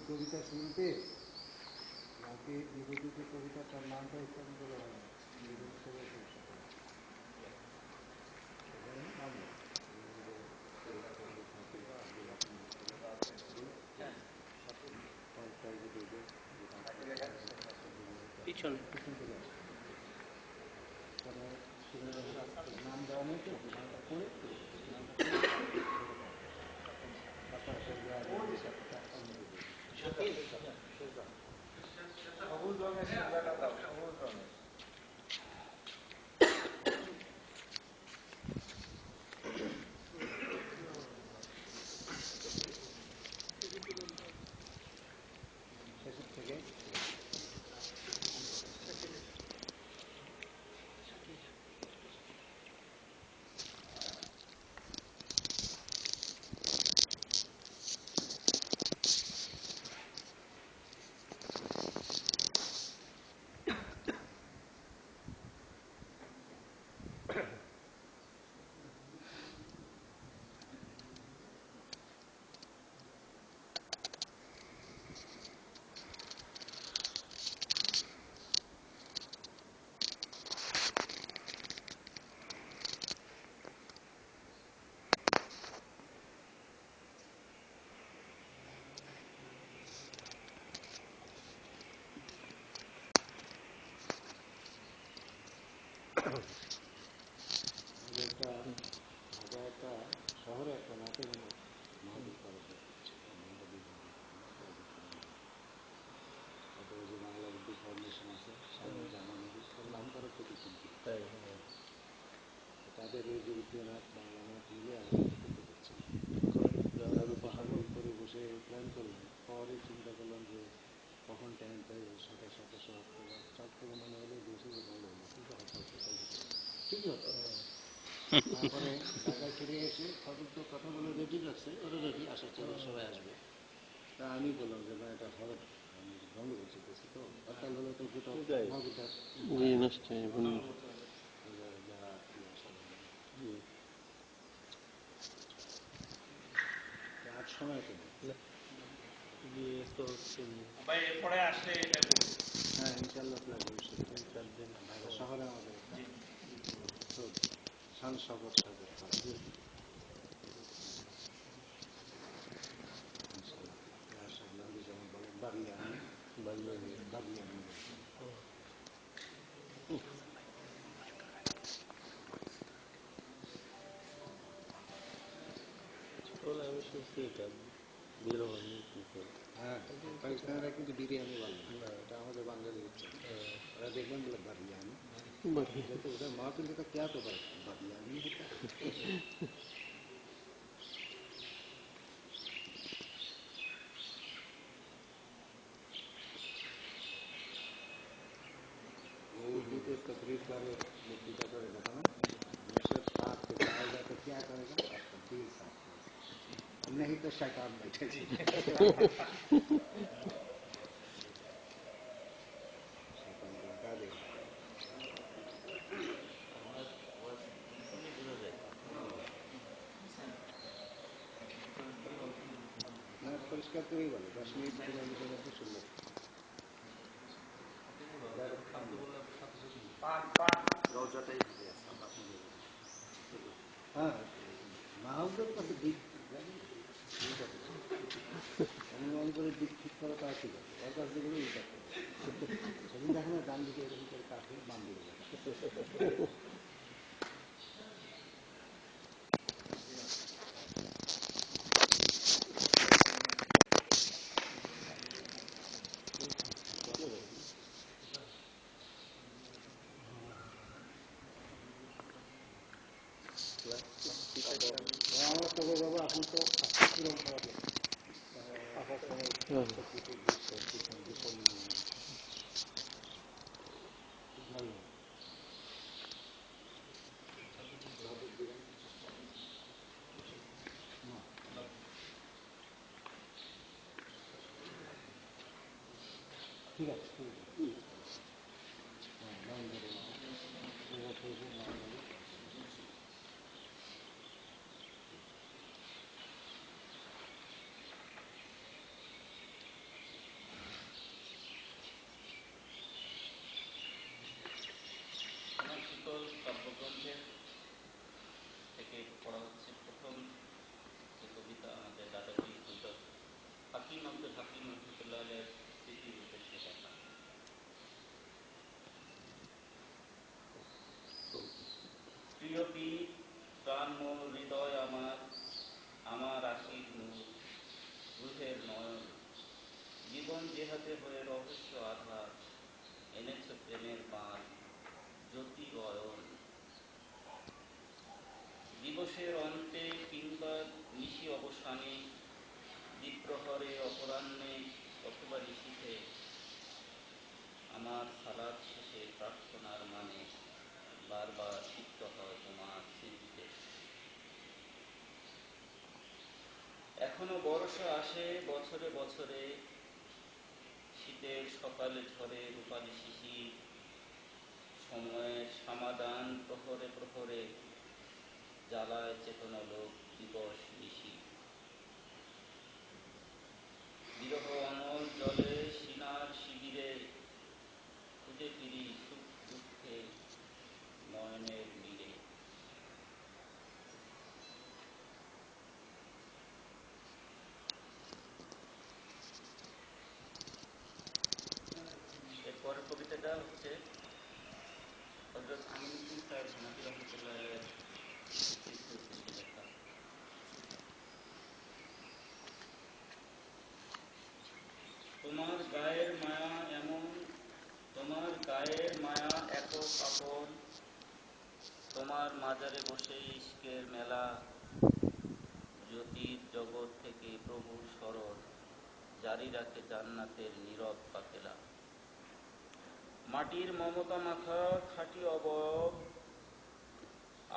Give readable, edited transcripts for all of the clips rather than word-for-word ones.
কবিতা শুরুতে যাকে নিবেদিত কবিতা তার নামটা একটু আমি বলা হয় না, সবাই সমস্যা করে নাম পিছনে নাম দেওয়া নেই তো, নামটা পড়ে নামটা সবুজ রঙের সেজাটা দাও, সবুজ রঙের। শেষের থেকে একটা শহরে একটা নাটক মাহবুব করেছে, যে বাংলা উর্দু ফাউন্ডেশন আছে, সামনে জামানুরি নাম করা প্রতি কিন্তু তাদের এই যে উর্দু নাচ বাংলা নাচ মিলে আমাদের করতে দিচ্ছে পাহাড়ের উপরে বসে প্ল্যান করলাম, পরে চিন্তা করলাম যে কখন টাইম পাই 27 অক্টোবর 4 থেকে মনে হলো 2 ভালো হলো, কিন্তু হরতাল ফরতাল দিতে ঠিকই হতো। তারপরে ঢাকায় ফিরে এসে খবর তো কথা বলে রেডি রাখছে, ওরা রেডি আসার জন্য সবাই আসবে। তা আমি বললাম যে না, এটা হরত গন্ডগোল চলতেছে, তো হরতাল হলে তো গোটা মহাবিদ্যার যারা আর সময় তো এরপরে আসলে হ্যাঁ ইনশাল্লাহ ঢাকা শহরে আমাদের শান সাগর সাগর যেমন বলেন বাগিয়ানি বাগিয়ানি আমি শুনছি এটা বিরোহী, হ্যাঁ পাকিস্তানিরা কিন্তু বিরিয়ানি বলে না, এটা আমাদের বাঙালি উচ্চারণ। ওরা দেখবেন বলে বারিয়ানি, तो उधर महफिल का क्या तो बदलानी होता है। वो उर्दू पे तकरीर करे, वक्तृता करेगा था ना, हमेशा पाक पे जाएगा तो क्या करेगा, आपका दिल साफ करेगा, नहीं तो शैतान बैठेगा। शैतान को हटा देगा। না পরিষ্কার করেই বলে 10 মিনিট 15 মিনিটের মধ্যে শুনলো। হ্যাঁ মাহবুবের কাছে দিক জানেন, আমি মনে করি দিক ঠিক করা তা ঠিক আছে, ওর কাছে গেলে উল্টা করে। সেদিন দেখেন না ডান দিকে এরকম করে কাটে, বাম দিকে যায়। আমার তো বাবা এখন তো পূরণ করা যায় ভালো ঠিক আছে, হ্যাঁ নাম ধরে নাম ধরে হয়ে রহস্য আধার, এনেছ প্রেমের বান, জ্যোতি অয়ন। দিবসের অন্তে কিংবা নিশি অবসানে, দ্বিপ্রহরে, অপরাহ্নে অথবা নিশীথে, আমার সালাত শেষে প্রার্থনার মানে বারবার সিক্ত হয় তোমার স্মৃতিতে। এখনো বর্ষা আসে বছরে বছরে, শীতের সকালে ঝরে রূপালি শিশির, সময়ের সমাধান প্রহরে প্রহরে, জ্বালায় চেতনা লোক দিবস নিশি। বিরহ অনল জলে সিনার শিবিরে, খুঁজে ফিরি সুখ দুঃখে নয়নের নীড়ে। এরপরের কবিতাটা হচ্ছে হযরত আমিনউদ্দিন সাহেব হানাফি রহমতুল্লাহ আলাইহির স্মৃতি উদ্দেশ্যে লেখা। তোমার গায়ের মায়া এমন, তোমার গায়ের মায়া একক আপন, তোমার মাজারে বসে ইশকের মেলা, জ্যোতির জগৎ থেকে প্রভুর স্মরণ, জারি রাখে জান্নাতের নীরব কাফেলা। মাটির মমতা মাখা খাঁটি অবয়ব,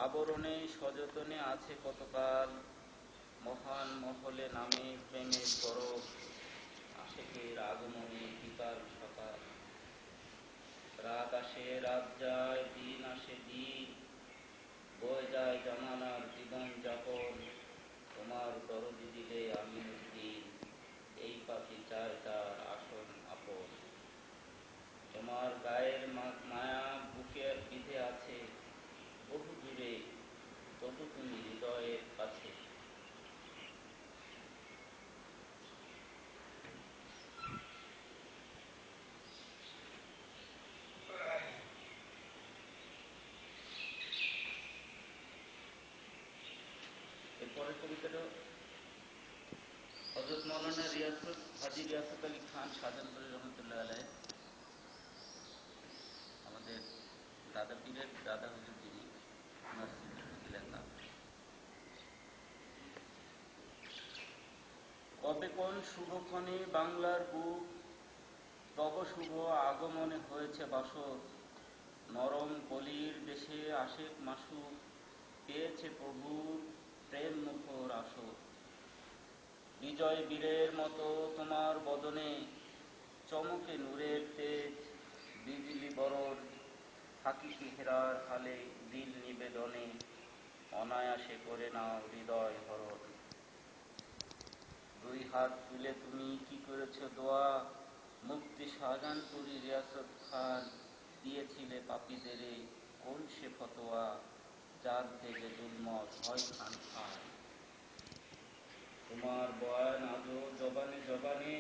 আবরণে সযতনে আছে কতকাল, মহান মহলে নামে প্রেমের গরব, আশেকের আগমনে বিকাল সকাল। রাত আসে রাত যায়, দিন আসে দিন, বয়ে যায় জামানার জীবন যাপন, তোমার দরদি দিলে আমিনউদ্দিন, এই পাপী চায় তার আসন আপন। তোমার গায়ের মায়া বুকে বিধে আছে বহু দূরে, তবু তুমি হৃদয়ের কাছে। এরপরের কবিতাটা হযরত মাওলানা হাজী রিয়াসত আলী খান শাহজাহানপুরী রহমতুল্লাহ আলাইহ, আমাদের দাদা পীরের দাদা হুজুর যিনি, ওনার স্মৃতি থেকে লেখা। কবে কোন শুভক্ষণে বাংলার বুক, তব শুভ আগমনে হয়েছে বাসর, নরম কলির দেশে আশেক মাসুক, পেয়েছে প্রভুর প্রেম মুখর আসর। বিজয় বীরের মতো তোমার বদনে, চমকে নূরের তেজ, বিজলি বরণ, থাকি কি হেরার হালে দিল নিবেদনে, অনায়াসে করে নাও হৃদয় হরণ। দুই হাত তুলে তুমি কি করেছ দোয়া, মুফতি শাহজাহানপুরী রিয়াসত খান, দিয়েছিলে পাপীদেরে কোন সে ফতোয়া, যার তেজে জুলমত হয় খান খান। তোমার বয়ান আজও জবানে জবানে,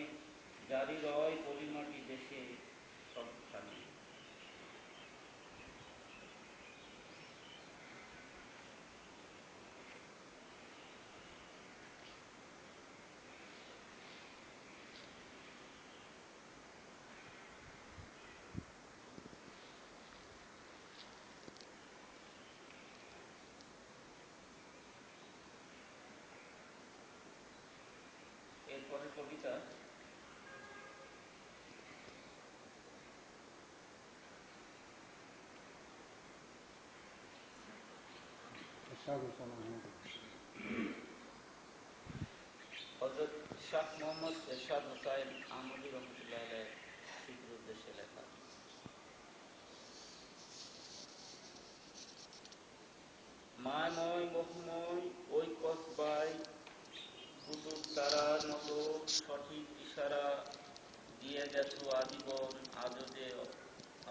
জারি রয় পলিমাটি দেশে সবখানে। এরপরের কবিতা হযরত শাহ মোহাম্মদ এরশাদ হোসাইন আহমদী রহমতুল্লাহ আলাইহির স্মৃতির উদ্দেশ্যে লেখা। মায়ময় মোহময় ওই কসবায়, কুতুব তারার মতো সঠিক ইশারা, দিয়ে গেছো আজীবন আজও যে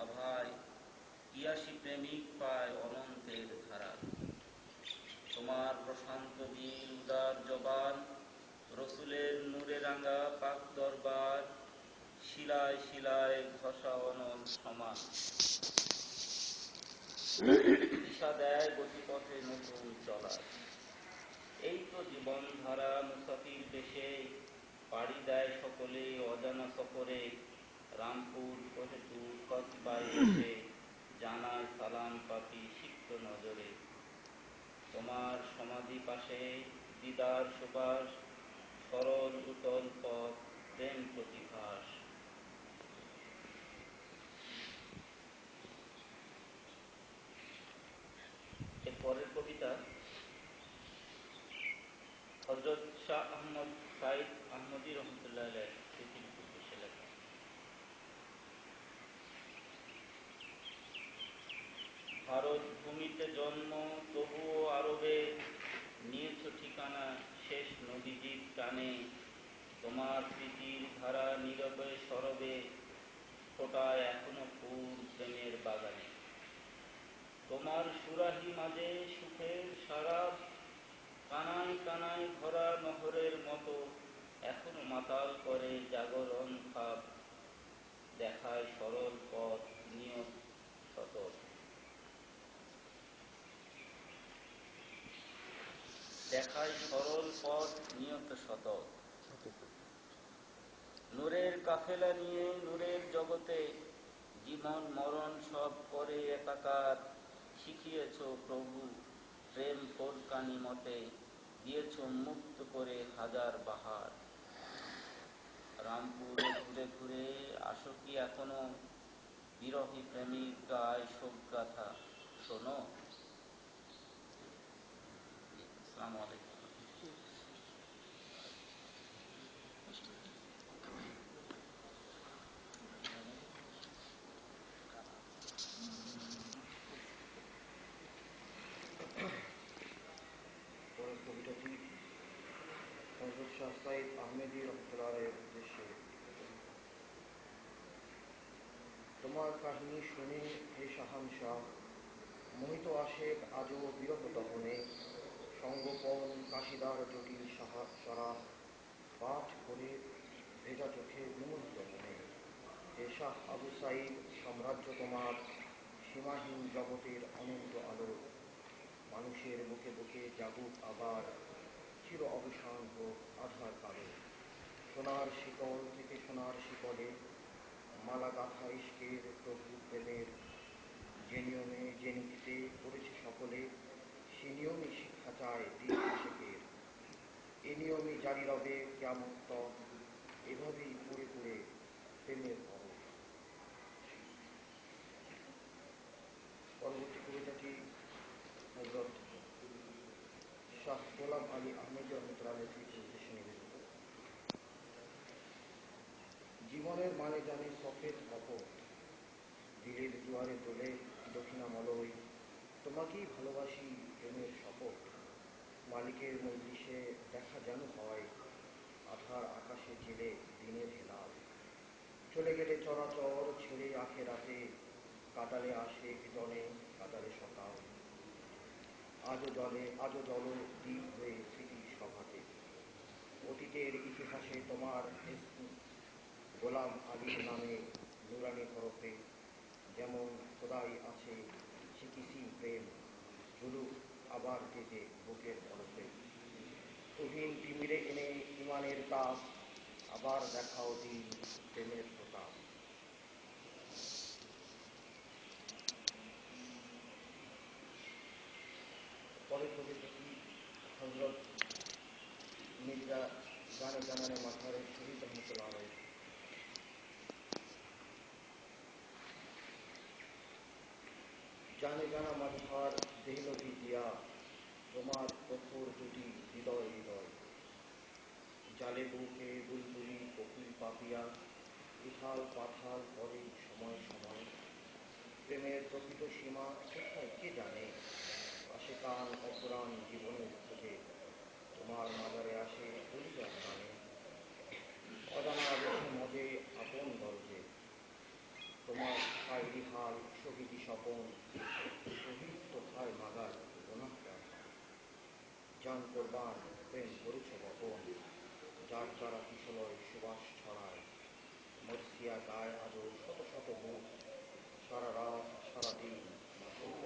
আভায়, পিয়াসী প্রেমিক পায় অনন্তের ধারা। তোমার প্রশান্ত দিল উদার জবান, রসুলের নূরে রাঙা পাক দরবার, শিলায় শিলায় ঘষা অনল সমান, দিশা দেয় গতিপথে নতুন চলার। এই তো জীবনধারা মুসাফির বেশে, পাড়ি দেয় সকলে অজানা সফরে, রামপুর কোহেতুর কসবায় এসে জানায় সালাম পাপি সিক্ত নজরে। তোমার সমাধি পাশে দিদার সুবাস, সরল উতল পথ প্রেম প্রতিভাস। এর পরের কবিতা হযরত শাহ আহমদ সাইদ আহমদী রহমতুল্লাহ আলাইহির স্মৃতির উদ্দেশ্যে লেখা। ভারত ভূমিতে জন্ম তবুও আরবে, নিয়েছ ঠিকানা শেষ নবীজির টানে। তোমার প্রীতির ধারা নীরবে সরবে, ফোটায় এখনো ফুল প্রেমের বাগানে। তোমার সুরাহি মাঝে সুখের সারাব, কানায় কানায় ভরা নহরের মতো এখনো মাতাল করে জাগরণ খাপ। দেখায় সরল পথ নিয়ত সতত, দেখায় সরল পথ নিয়ত সতত। নূরের কাফেলা নিয়ে নূরের জগতে, জীবন মরণ সব করে একাকার। শিখিয়েছ প্রভু প্রেম পোরকানি মতে, দিয়েছ মুক্ত করে হাজার বাহার। রামপুরে ঘুরে ঘুরে আসো কি এখনো, বিরহী প্রেমিক গায় শোকগাথা শোনো। আসসালামু আলাইকুম। পরের কবিতাটি হযরত শাহ সাইদ আহমেদী রহমতুল্লাহ আলাইহির উদ্দেশ্যে। তোমার কাহিনী শুনে হে শাহানশাহ, মোহিত আশেক আজও বিরহ দহনে। সঙ্গোপন কাশিদার জটিল সরাহ, পাঠ করে ভেজা চোখে বিমোহিত মনে। হে শাহ আবু সাইদ, সাম্রাজ্য তোমার সীমাহীন জগতের অনন্ত আলো। মানুষের বুকে বুকে জাগুক আবার, চির অবসান হোক আধার কালো। সোনার শিকল থেকে সোনার শিকলে, মালা গাথা ইশকের প্রভু প্রেমের। যে নিয়মে যে নীতিতে করেছে সকলে, সে নিয়মই শিক্ষা চায় দিন আশেকের। এ নিয়মই জারি রবে কিয়ামত তক, এভাবেই পুড়ে পুড়ে প্রেমের পরশ। পরবর্তী কবিতাটি হযরত শাহ গোলাম আলী আহমেদী রহমতুল্লাহ আলাইহির স্মৃতির উদ্দেশ্যে নিবেদিত। জীবনের মানে জানে সফেদ কপট, দিলের জোয়ারে তোলে দক্ষিণামলয়। তোমাকেই ভালোবাসি প্রেমের শপথ, মালিকের মজলিসে দেখা যেন হয়, আধার আকাশে জেলে দিনের হেলাল। চলে গেলে চরাচর ছেড়ে আখেরাতে, কাটালে আসে জনে কাটালে সকাল। আজও জল দ্বীপ হয়ে স্মৃতির সভাতে, অতীতের ইতিহাসে তোমার গোলাম আলীর নামে নুরানি হরফে। যেমন খোদাই আছে সে কিসিম প্রেম, ঝুলুক আবার তেজে বুকের বরফে। তুহিন তিমিরে এনে ইমানের তাপ, আবার দেখাও দিন প্রেমের প্রতাপ। পরের কবিতাটি হযরত মির্জা জানে জানানে মাঝারের শহীদ রহমতুল্লাহ আলাইহ। জানে জানা মাঝহার দেহলভি দিয়া, তোমার প্রখর জ্যোতি হৃদয় হৃদয়। জালে বুকে বুলবুলি কোকিল পাপিয়া, উথাল পাথাল করে সময় সময়। প্রেমের প্রকৃত সীমা কোথায় কে জানে, আশেকান অফুরান জীবনের খোঁজে, তোমার মাজারে আসে কলিজার টানে। অজানা আবেশে মজে আপন দরজে, তোমার শায়রি হাল শহীদি স্বপন। শহীদ তো হায় মাগার গুনাহগার হয়, জান কোরবান প্রেম করেছ বপন। যার দ্বারা কিশলয় সুবাস ছড়ায়, মরসিয়া গায় আজও শত শত বুক, সারা রাত সারা দিন মাসুক